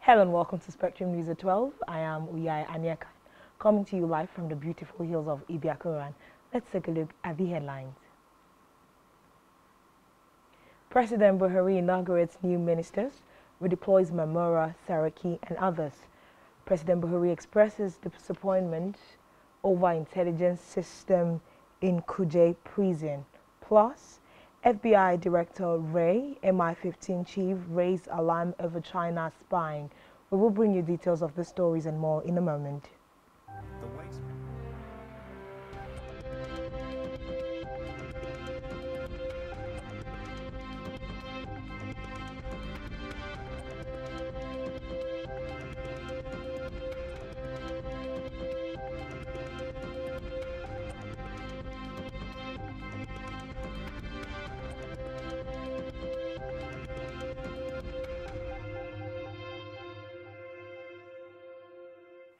Hello and welcome to Spectrum News at 12. I am Uyai Anyaka, coming to you live from the beautiful hills of Ibiakuran. Let's take a look at the headlines. President Buhari inaugurates new ministers, redeploys Mamora, Saraki and others. President Buhari expresses disappointment over intelligence system in Kuje prison. Plus, FBI Director Ray, MI15 chief, raised alarm over China spying. We will bring you details of the stories and more in a moment.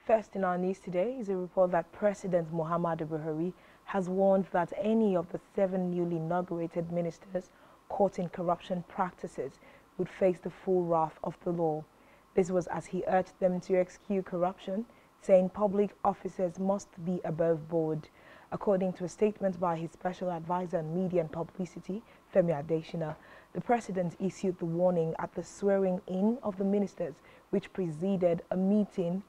First in our news today is a report that President Muhammadu Buhari has warned that any of the 7 newly inaugurated ministers caught in corruption practices would face the full wrath of the law. This was as he urged them to eschew corruption, saying public officers must be above board. According to a statement by his special advisor on media and publicity, Femi Adesina, the president issued the warning at the swearing-in of the ministers, which preceded a meeting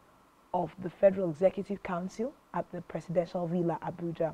of the Federal Executive Council at the Presidential Villa, Abuja.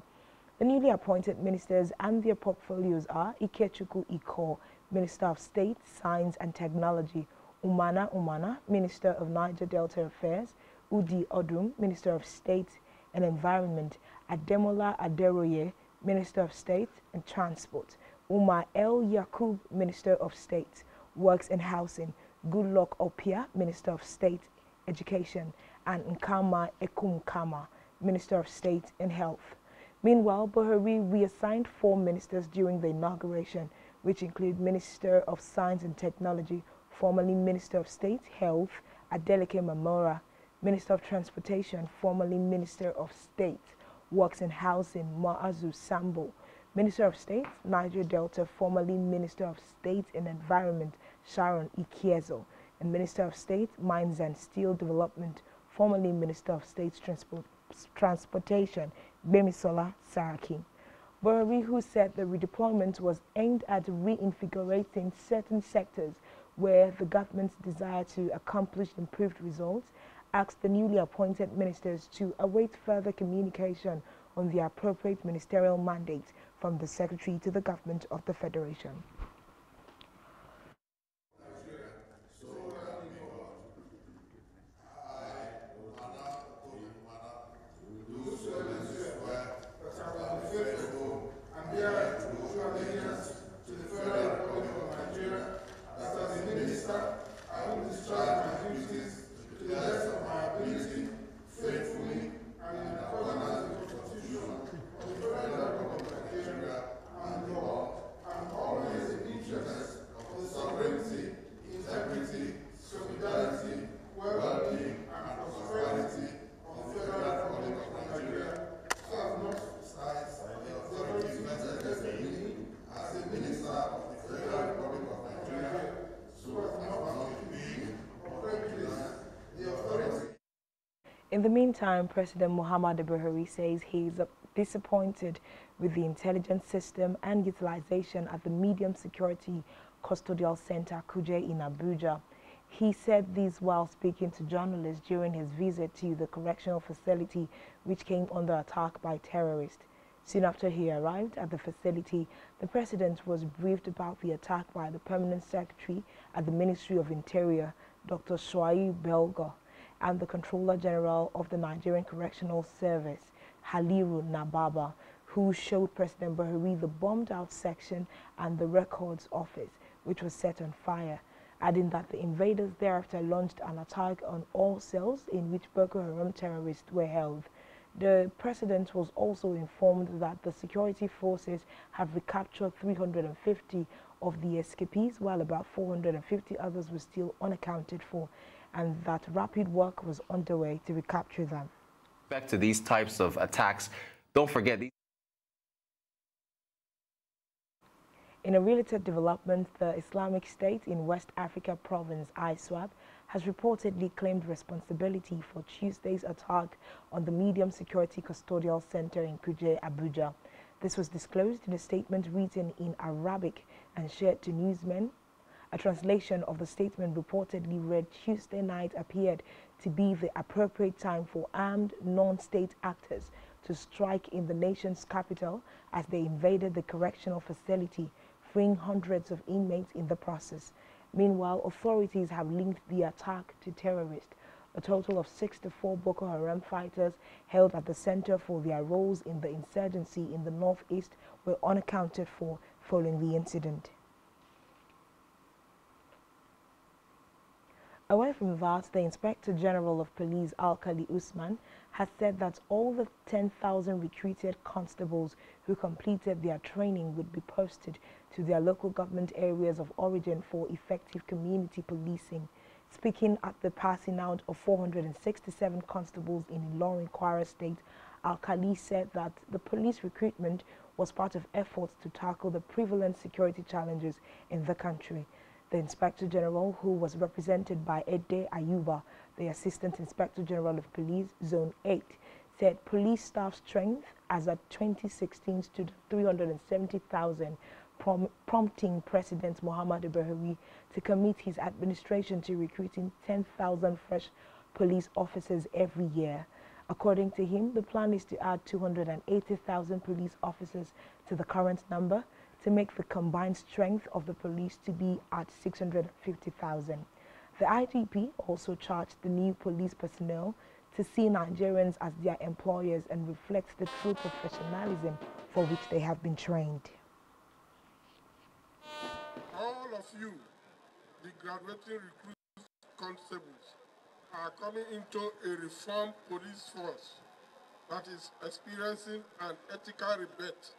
The newly appointed ministers and their portfolios are Ikechukwu Iko, Minister of State, Science and Technology; Umana, Minister of Niger Delta Affairs; Udi Odum, Minister of State and Environment; Ademola Aderoye, Minister of State and Transport; Umar El Yakub, Minister of State, Works and Housing; Goodluck Opia, Minister of State, Education; and Nkama Ekumkama, Minister of State and Health. Meanwhile, Buhari reassigned 4 ministers during the inauguration, which include Minister of Science and Technology, formerly Minister of State, Health, Adeleke Mamora; Minister of Transportation, formerly Minister of State, Works and Housing, Maazu Sambo; Minister of State, Niger Delta, formerly Minister of State and Environment, Sharon Ikiezo; and Minister of State, Mines and Steel Development, formerly Minister of State Transportation, Gbemisola Saraki. Buhari, who said the redeployment was aimed at reinvigorating certain sectors where the government's desire to accomplish improved results, asked the newly appointed ministers to await further communication on the appropriate ministerial mandate from the Secretary to the Government of the Federation. In the meantime, President Muhammadu Buhari says he is disappointed with the intelligence system and utilization at the Medium Security Custodial Center, Kuje, in Abuja. He said this while speaking to journalists during his visit to the correctional facility, which came under attack by terrorists. Soon after he arrived at the facility, the president was briefed about the attack by the Permanent Secretary at the Ministry of Interior, Dr. Shuaib Belga, and the Controller General of the Nigerian Correctional Service, Haliru Nababa, who showed President Buhari the bombed-out section and the records office, which was set on fire, adding that the invaders thereafter launched an attack on all cells in which Boko Haram terrorists were held. The president was also informed that the security forces have recaptured 350 of the escapees, while about 450 others were still unaccounted for, and that rapid work was underway to recapture them. Back to these types of attacks, don't forget these. In a related development, the Islamic State in West Africa province, ISWAP, has reportedly claimed responsibility for Tuesday's attack on the Medium Security Custodial Center in Kuje, Abuja. This was disclosed in a statement written in Arabic and shared to newsmen. A translation of the statement reportedly read, Tuesday night appeared to be the appropriate time for armed non-state actors to strike in the nation's capital as they invaded the correctional facility, freeing hundreds of inmates in the process. Meanwhile, authorities have linked the attack to terrorists. A total of 64 Boko Haram fighters held at the center for their roles in the insurgency in the northeast were unaccounted for following the incident. Away from that, the Inspector General of Police, Alkali Usman, has said that all the 10,000 recruited constables who completed their training would be posted to their local government areas of origin for effective community policing. Speaking at the passing out of 467 constables in Ilorin, Kwara State, Alkali said that the police recruitment was part of efforts to tackle the prevalent security challenges in the country. The Inspector General, who was represented by Ede Ayuba, the Assistant Inspector General of Police, Zone 8, said police staff strength as at 2016 stood at 370,000, prompting President Muhammadu Buhari to commit his administration to recruiting 10,000 fresh police officers every year. According to him, the plan is to add 280,000 police officers to the current number, to make the combined strength of the police to be at 650,000. The IGP also charged the new police personnel to see Nigerians as their employers and reflect the true professionalism for which they have been trained. All of you, the graduating recruit constables, are coming into a reformed police force that is experiencing an ethical rebate,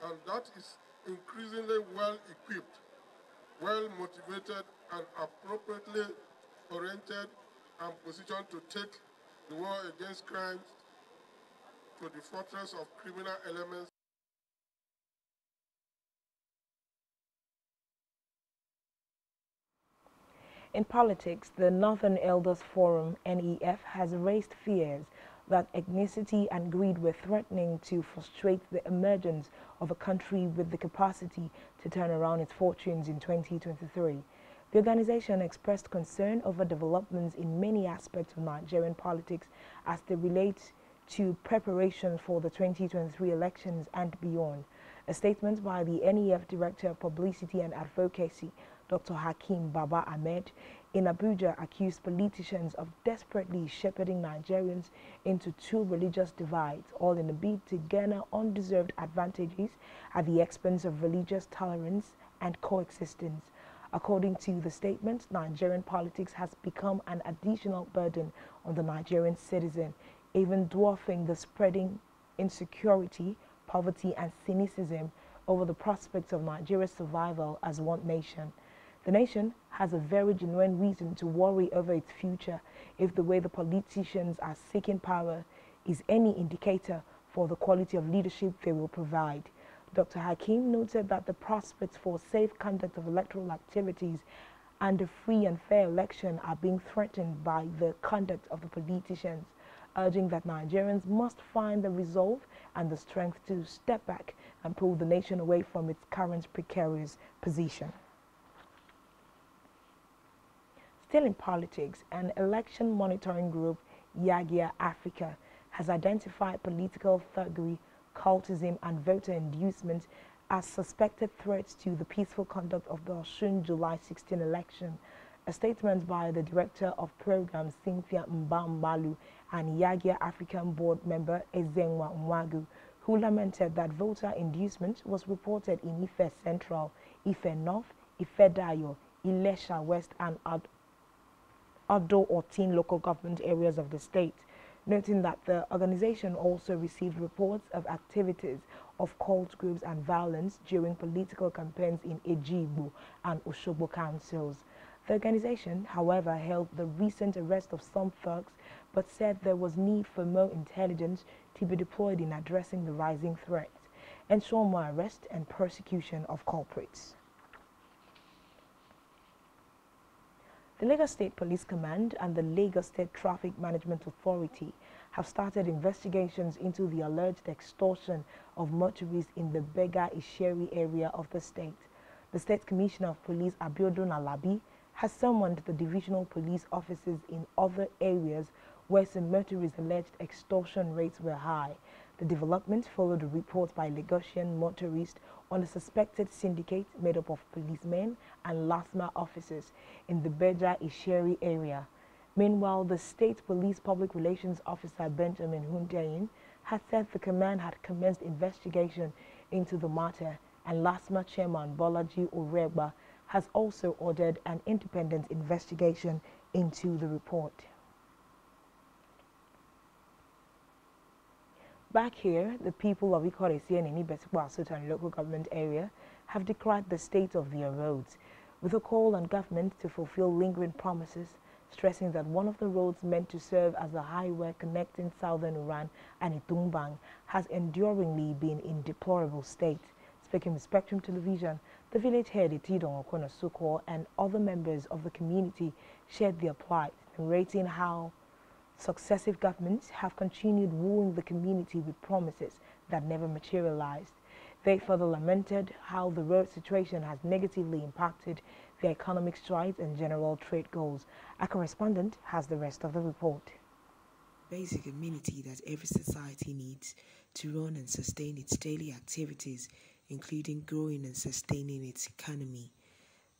and that is increasingly well equipped, well motivated, and appropriately oriented and positioned to take the war against crime to the fortress of criminal elements. In politics, the Northern Elders Forum, NEF, has raised fears that ethnicity and greed were threatening to frustrate the emergence of a country with the capacity to turn around its fortunes in 2023. The organization expressed concern over developments in many aspects of Nigerian politics as they relate to preparation for the 2023 elections and beyond. A statement by the NEF Director of Publicity and Advocacy, Dr. Hakeem Baba Ahmed, in Abuja accused politicians of desperately shepherding Nigerians into two religious divides, all in a bid to garner undeserved advantages at the expense of religious tolerance and coexistence. According to the statement, Nigerian politics has become an additional burden on the Nigerian citizen, even dwarfing the spreading insecurity, poverty, and cynicism over the prospects of Nigeria's survival as one nation. The nation has a very genuine reason to worry over its future if the way the politicians are seeking power is any indicator for the quality of leadership they will provide. Dr. Hakeem noted that the prospects for safe conduct of electoral activities and a free and fair election are being threatened by the conduct of the politicians, urging that Nigerians must find the resolve and the strength to step back and pull the nation away from its current precarious position. Still in politics, an election monitoring group, Yagia Africa, has identified political thuggery, cultism, and voter inducement as suspected threats to the peaceful conduct of the Osun July 16 election. A statement by the Director of Programs, Cynthia Mbambalu, and Yagia African Board member, Ezenwa Mwagu, who lamented that voter inducement was reported in Ife Central, Ife North, Ife Dayo, Ilesha West, and Odo or 10 local government areas of the state, noting that the organization also received reports of activities of cult groups and violence during political campaigns in Ejigbo and Osogbo councils. The organization, however, hailed the recent arrest of some thugs, but said there was need for more intelligence to be deployed in addressing the rising threats, ensure more arrest and prosecution of culprits. The Lagos State Police Command and the Lagos State Traffic Management Authority have started investigations into the alleged extortion of motorists in the Bega-Isheri area of the state. The State Commissioner of Police, Abiodun Alabi, has summoned the divisional police officers in other areas where some motorists' alleged extortion rates were high. The development followed a report by Lagosian motorists on a suspected syndicate made up of policemen and LASMA officers in the Beja-Isheri area. Meanwhile, the State Police Public Relations Officer Benjamin Hundeyin had said the command had commenced investigation into the matter, and LASMA Chairman Bolaji Oregba has also ordered an independent investigation into the report. Back here, the people of Ikoresi and Enibesikwa Sultan local government area have decried the state of their roads, with a call on government to fulfill lingering promises, stressing that one of the roads meant to serve as a highway connecting southern Iran and Itumbang has enduringly been in deplorable state. Speaking with Spectrum Television, the village head Itidong Okonosuko and other members of the community shared their plight, narrating how successive governments have continued wooing the community with promises that never materialized. They further lamented how the road situation has negatively impacted their economic strides and general trade goals. Our correspondent has the rest of the report. Basic amenity that every society needs to run and sustain its daily activities, including growing and sustaining its economy.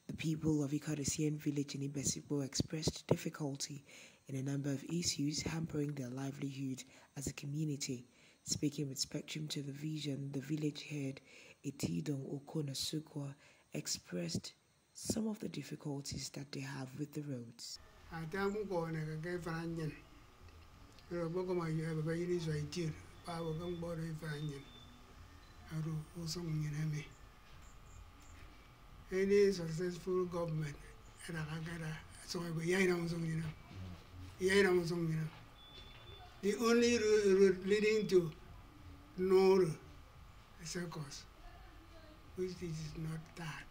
The people of Ikaresian village in Ibesibo expressed difficulty in a number of issues hampering their livelihood as a community. Speaking with Spectrum Television, the village head Etidong Okonosukwa expressed some of the difficulties that they have with the roads. Any successful government, the only road leading to no circles, which is not that.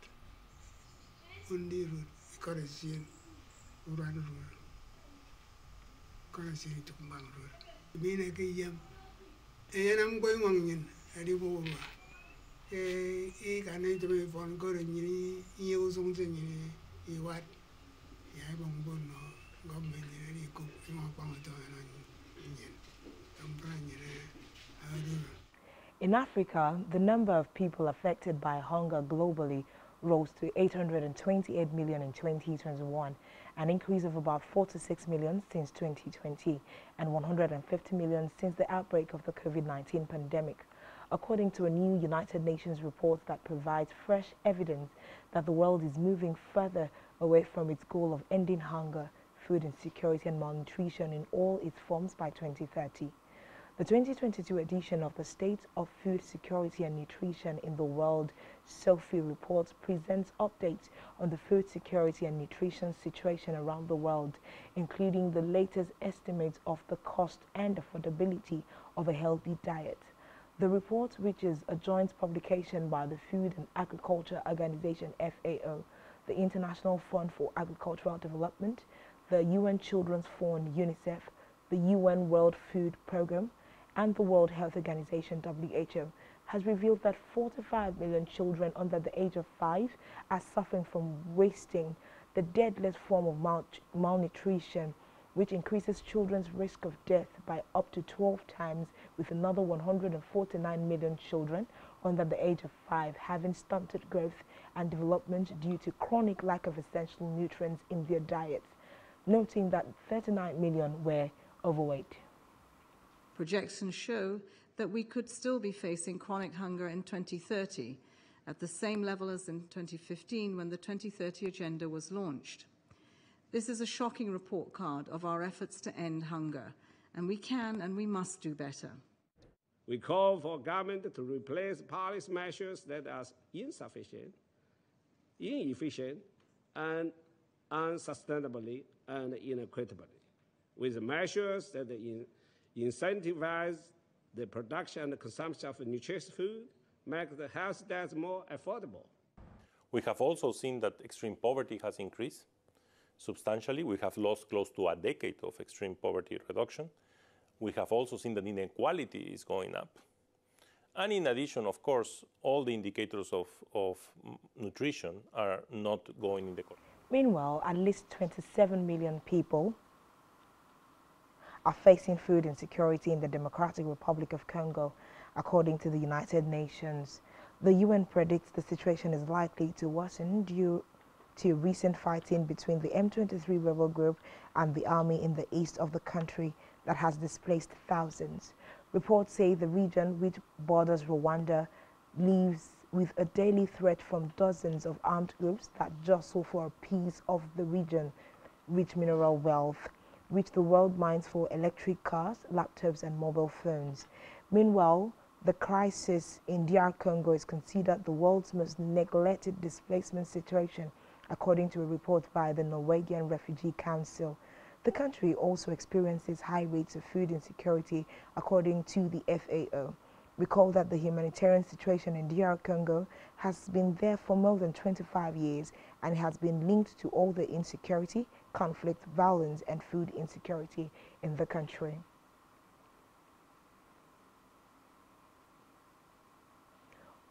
Only road, Corresian, Uran road, Corresian to Bang road. Being a yam, and I'm going on in a river. Can enter me from God and you something in what? I won't go no government in any cook in my In Africa, the number of people affected by hunger globally rose to 828 million in 2021, an increase of about 46 million since 2020 and 150 million since the outbreak of the COVID-19 pandemic, according to a new United Nations report that provides fresh evidence that the world is moving further away from its goal of ending hunger, food insecurity and malnutrition in all its forms by 2030. The 2022 edition of the State of Food Security and Nutrition in the World SOFI report presents updates on the food security and nutrition situation around the world, including the latest estimates of the cost and affordability of a healthy diet. The report, which is a joint publication by the Food and Agriculture Organization FAO, the International Fund for Agricultural Development, the UN Children's Fund UNICEF, the UN World Food Programme, and the World Health Organization WHO, has revealed that 45 million children under the age of 5 are suffering from wasting, the deadliest form of malnutrition, which increases children's risk of death by up to 12 times, with another 149 million children under the age of 5 having stunted growth and development due to chronic lack of essential nutrients in their diets, noting that 39 million were overweight. Projections show that we could still be facing chronic hunger in 2030, at the same level as in 2015 when the 2030 agenda was launched. This is a shocking report card of our efforts to end hunger, and we can and we must do better. We call for government to replace policy measures that are insufficient, inefficient, and unsustainably and inequitably, with measures that incentivize the production and consumption of nutritious food, make the health diets more affordable. We have also seen that extreme poverty has increased. substantially. We have lost close to a decade of extreme poverty reduction. We have also seen that inequality is going up. And in addition, of course, all the indicators of nutrition are not going in the correct. Meanwhile, at least 27 million people are facing food insecurity in the Democratic Republic of Congo, according to the United Nations. The UN predicts the situation is likely to worsen due to recent fighting between the M23 rebel group and the army in the east of the country that has displaced thousands. Reports say the region, which borders Rwanda, lives with a daily threat from dozens of armed groups that jostle for a piece of the region, rich mineral wealth, which the world mines for electric cars, laptops, and mobile phones. Meanwhile, the crisis in DR Congo is considered the world's most neglected displacement situation, according to a report by the Norwegian Refugee Council. The country also experiences high rates of food insecurity, according to the FAO. Recall that the humanitarian situation in DR Congo has been there for more than 25 years and has been linked to all the insecurity, conflict, violence, and food insecurity in the country.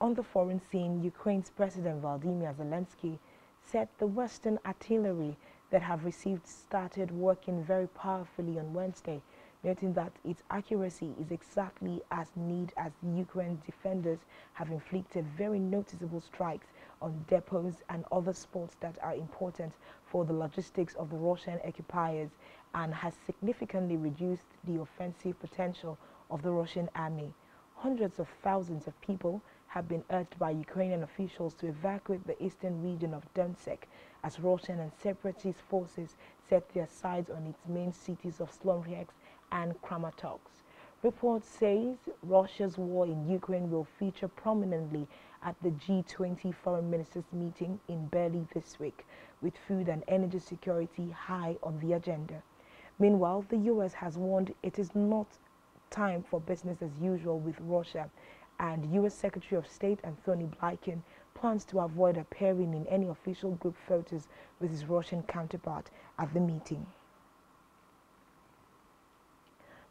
On the foreign scene, Ukraine's President Volodymyr Zelensky said the Western artillery that have received started working very powerfully on Wednesday, noting that its accuracy is exactly as needed as Ukraine's defenders have inflicted very noticeable strikes on depots and other spots that are important for the logistics of the Russian occupiers and has significantly reduced the offensive potential of the Russian army. Hundreds of thousands of people have been urged by Ukrainian officials to evacuate the eastern region of Donetsk as Russian and separatist forces set their sights on its main cities of Slomyansk and Kramatorsk. Reports say Russia's war in Ukraine will feature prominently at the G20 foreign ministers meeting in Berlin this week, with food and energy security high on the agenda. Meanwhile, the U.S. has warned it is not time for business as usual with Russia, and U.S. Secretary of State Anthony Blinken plans to avoid appearing in any official group photos with his Russian counterpart at the meeting.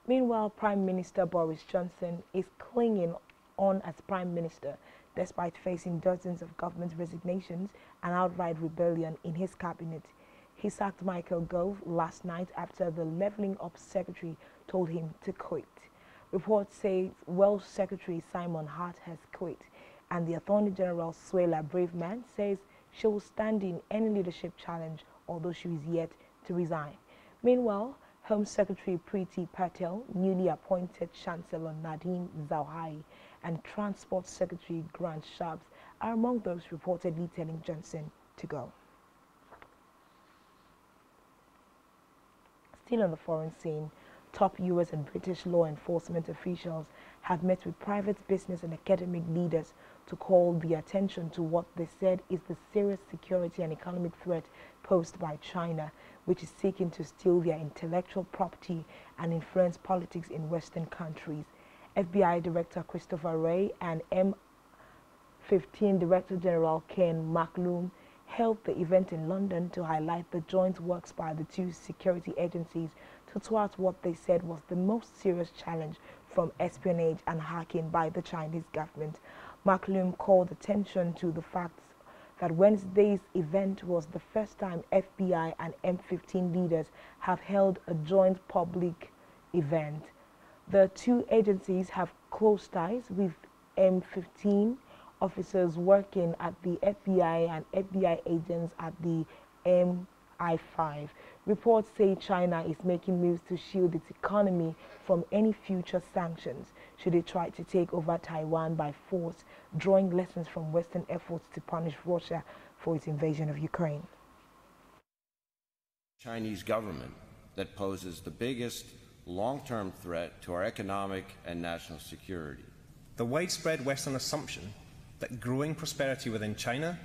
Meanwhile, Prime Minister Boris Johnson is clinging on as Prime Minister despite facing dozens of government resignations and outright rebellion in his cabinet. He sacked Michael Gove last night after the Levelling Up Secretary told him to quit. Reports say Welsh Secretary Simon Hart has quit, and the Attorney General Suella Braverman says she will stand in any leadership challenge, although she is yet to resign. Meanwhile, Home Secretary Priti Patel, newly appointed Chancellor Nadine Zawahiri, and Transport Secretary Grant Shapps are among those reportedly telling Johnson to go. Still on the foreign scene, top U.S. and British law enforcement officials have met with private business and academic leaders to call the attention to what they said is the serious security and economic threat posed by China, which is seeking to steal their intellectual property and influence politics in Western countries. FBI Director Christopher Wray and M15 Director General Ken McCallum held the event in London to highlight the joint works by the two security agencies to thwart what they said was the most serious challenge from espionage and hacking by the Chinese government. McCallum called attention to the fact that Wednesday's event was the first time FBI and M15 leaders have held a joint public event. The two agencies have close ties with M15 officers working at the FBI and FBI agents at the MI5. Reports say China is making moves to shield its economy from any future sanctions should it try to take over Taiwan by force, drawing lessons from Western efforts to punish Russia for its invasion of Ukraine. Chinese government that poses the biggest long-term threat to our economic and national security. The widespread Western assumption that growing prosperity within China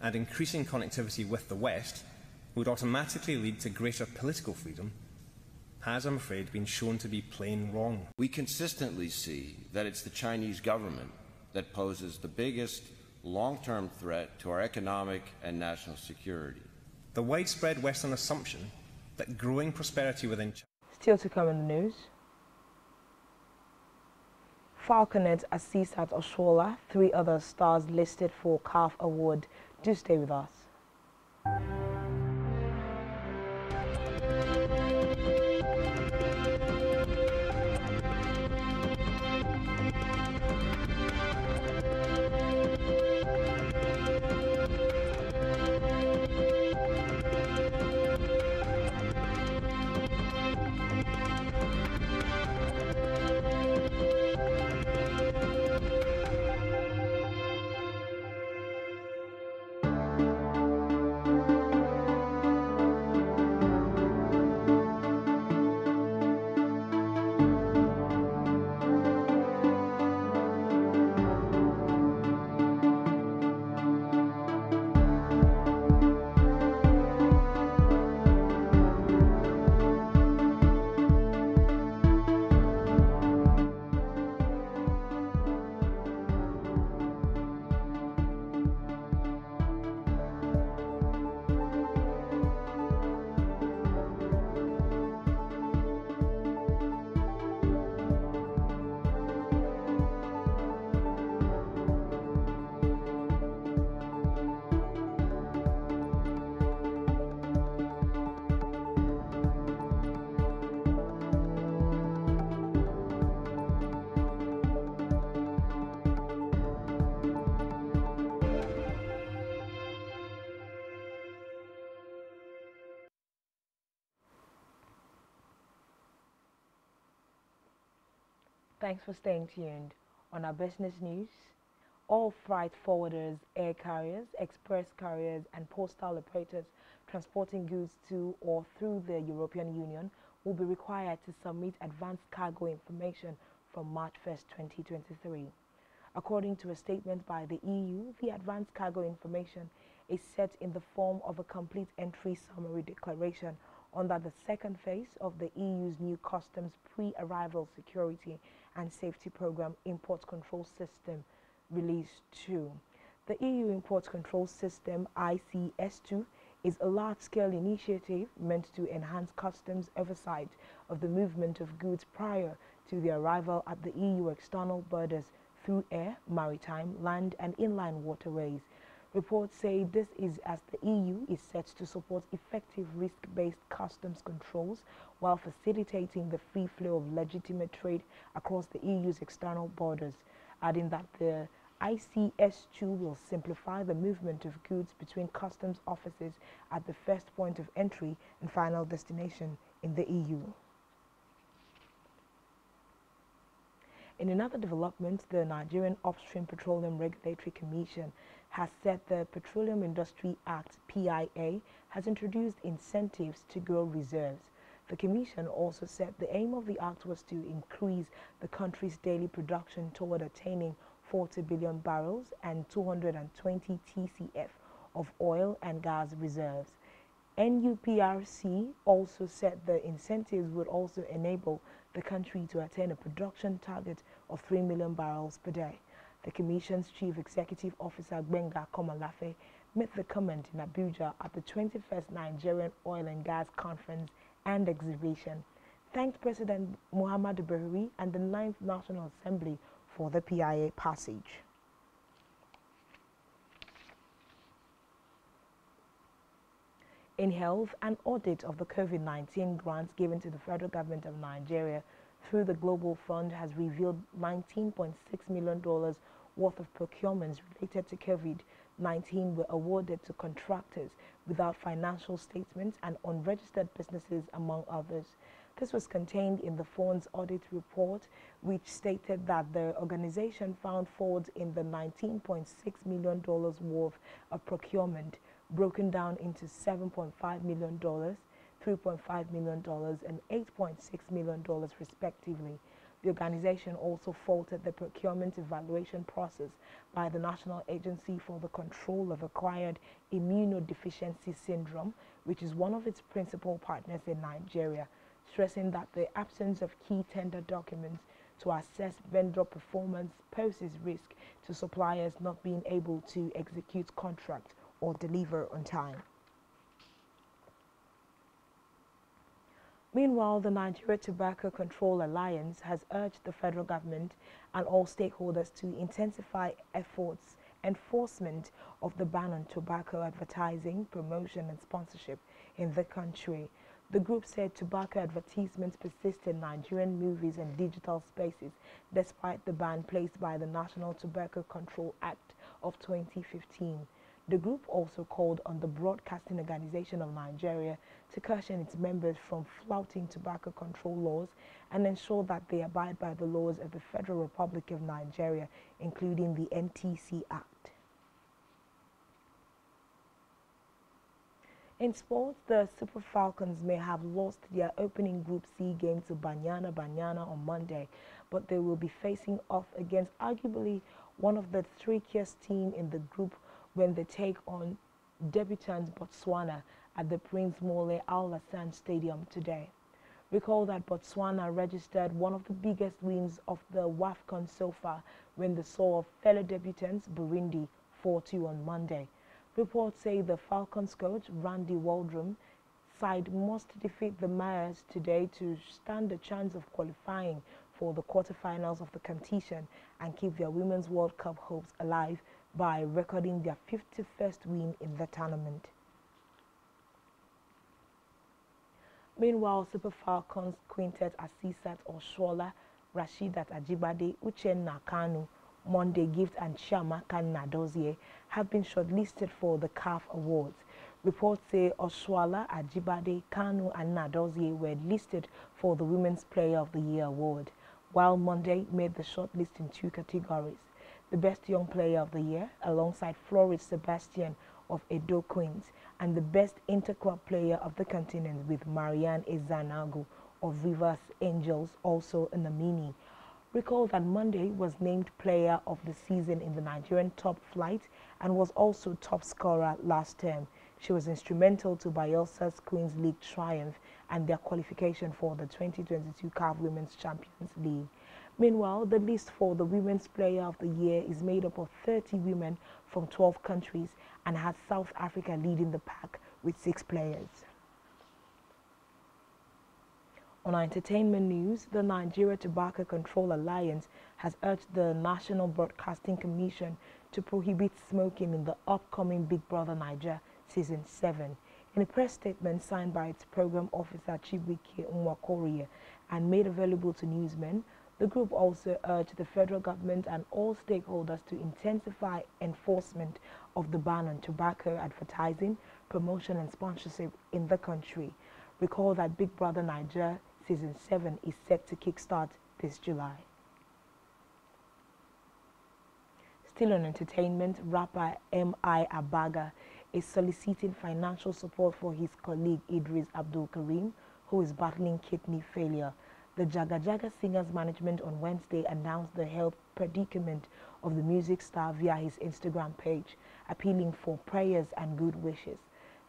and increasing connectivity with the West would automatically lead to greater political freedom has, I'm afraid, been shown to be plain wrong. We consistently see that it's the Chinese government that poses the biggest long-term threat to our economic and national security. the widespread Western assumption that growing prosperity within China. Still to come in the news. Falconet assists at Oshola, 3 other stars listed for CAF Award. Do stay with us. Thanks for staying tuned. On our business news, all freight forwarders, air carriers, express carriers, and postal operators transporting goods to or through the European Union will be required to submit advanced cargo information from March 1st, 2023. According to a statement by the EU, the advanced cargo information is set in the form of a complete entry summary declaration under the second phase of the EU's new customs pre-arrival security and safety program import control system, release 2. The EU import control system, ICS2, is a large-scale initiative meant to enhance customs oversight of the movement of goods prior to their arrival at the EU external borders through air, maritime, land and inland waterways. Reports say this is as the EU is set to support effective risk-based customs controls while facilitating the free flow of legitimate trade across the EU's external borders, adding that the ICS2 will simplify the movement of goods between customs offices at the first point of entry and final destination in the EU. In another development, the Nigerian Upstream Petroleum Regulatory Commission has said the Petroleum Industry Act, PIA, has introduced incentives to grow reserves. The Commission also said the aim of the act was to increase the country's daily production toward attaining 40 billion barrels and 220 TCF of oil and gas reserves. NUPRC also said the incentives would also enable the country to attain a production target of 3 million barrels per day. The Commission's Chief Executive Officer, Gbenga Komalafe, made the comment in Abuja at the 21st Nigerian Oil and Gas Conference and Exhibition, thanked President Muhammadu Buhari and the 9th National Assembly for the PIA passage. In health, an audit of the COVID-19 grants given to the federal government of Nigeria through the Global Fund has revealed $19.6 million worth of procurements related to COVID-19 were awarded to contractors without financial statements and unregistered businesses, among others. This was contained in the fund's audit report, which stated that the organization found frauds in the $19.6 million worth of procurement, broken down into $7.5 million, $3.5 million, and $8.6 million, respectively. The organization also faulted the procurement evaluation process by the National Agency for the Control of Acquired Immunodeficiency Syndrome, which is one of its principal partners in Nigeria, stressing that the absence of key tender documents to assess vendor performance poses risk to suppliers not being able to execute contracts or deliver on time. Meanwhile, the Nigeria Tobacco Control Alliance has urged the federal government and all stakeholders to intensify enforcement of the ban on tobacco advertising, promotion and sponsorship in the country. The group said tobacco advertisements persist in Nigerian movies and digital spaces despite the ban placed by the National Tobacco Control Act of 2015. The group also called on the Broadcasting Organization of Nigeria to caution its members from flouting tobacco control laws and ensure that they abide by the laws of the Federal Republic of Nigeria, including the NTC Act. In sports, the Super Falcons may have lost their opening Group C game to Banyana on Monday, but they will be facing off against arguably one of the trickiest teams in the group when they take on debutant Botswana at the Prince Mole Al-Hassan Stadium today. Recall that Botswana registered one of the biggest wins of the WAFCON so far when they saw fellow debutants Burundi 4-2 on Monday. Reports say the Falcons coach Randy Waldrum side must defeat the Mayas today to stand a chance of qualifying for the quarterfinals of the competition and keep their Women's World Cup hopes alive by recording their 51st win in the tournament. Meanwhile, Super Falcons quintet Asisat Oshola, Rashidat Ajibade, Uchenna Kanu, Monday Gift and Chiamaka Nadozie have been shortlisted for the CAF Awards. Reports say Oshola, Ajibade, Kanu and Nadozie were listed for the Women's Player of the Year award, while Monday made the shortlist in 2 categories. The Best Young Player of the Year, alongside Floris Sebastian of Edo Queens, and the Best Interclub Player of the Continent with Marianne Ezanago of Rivers Angels, also a nominee. Recall that Monday was named Player of the Season in the Nigerian top flight and was also top scorer last term. She was instrumental to Bayelsa's Queens League triumph and their qualification for the 2022 CAF Women's Champions League. Meanwhile, the list for the Women's Player of the Year is made up of 30 women from 12 countries and has South Africa leading the pack with 6 players. On entertainment news, the Nigeria Tobacco Control Alliance has urged the National Broadcasting Commission to prohibit smoking in the upcoming Big Brother Naija Season 7. In a press statement signed by its program officer Chibuike Nwakorie and made available to newsmen, the group also urged the federal government and all stakeholders to intensify enforcement of the ban on tobacco advertising, promotion and sponsorship in the country. Recall that Big Brother Naija Season 7 is set to kickstart this July. Still on entertainment, rapper M.I. Abaga is soliciting financial support for his colleague Idris Abdul Karim, who is battling kidney failure. The Jaga Jaga Singers management on Wednesday announced the health predicament of the music star via his Instagram page, appealing for prayers and good wishes.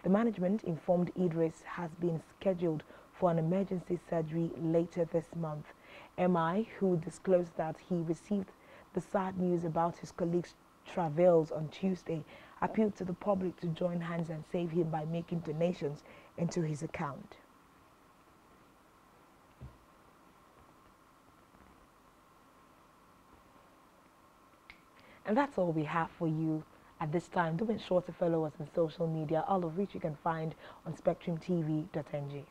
The management informed Idris has been scheduled for an emergency surgery later this month. MI, who disclosed that he received the sad news about his colleague's travails on Tuesday, appealed to the public to join hands and save him by making donations into his account. And that's all we have for you at this time. Do make sure to follow us on social media, all of which you can find on SpectrumTv.ng.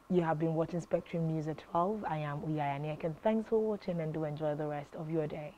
You have been watching Spectrum News at 12. I am Uyaya Nek, and thanks for watching and do enjoy the rest of your day.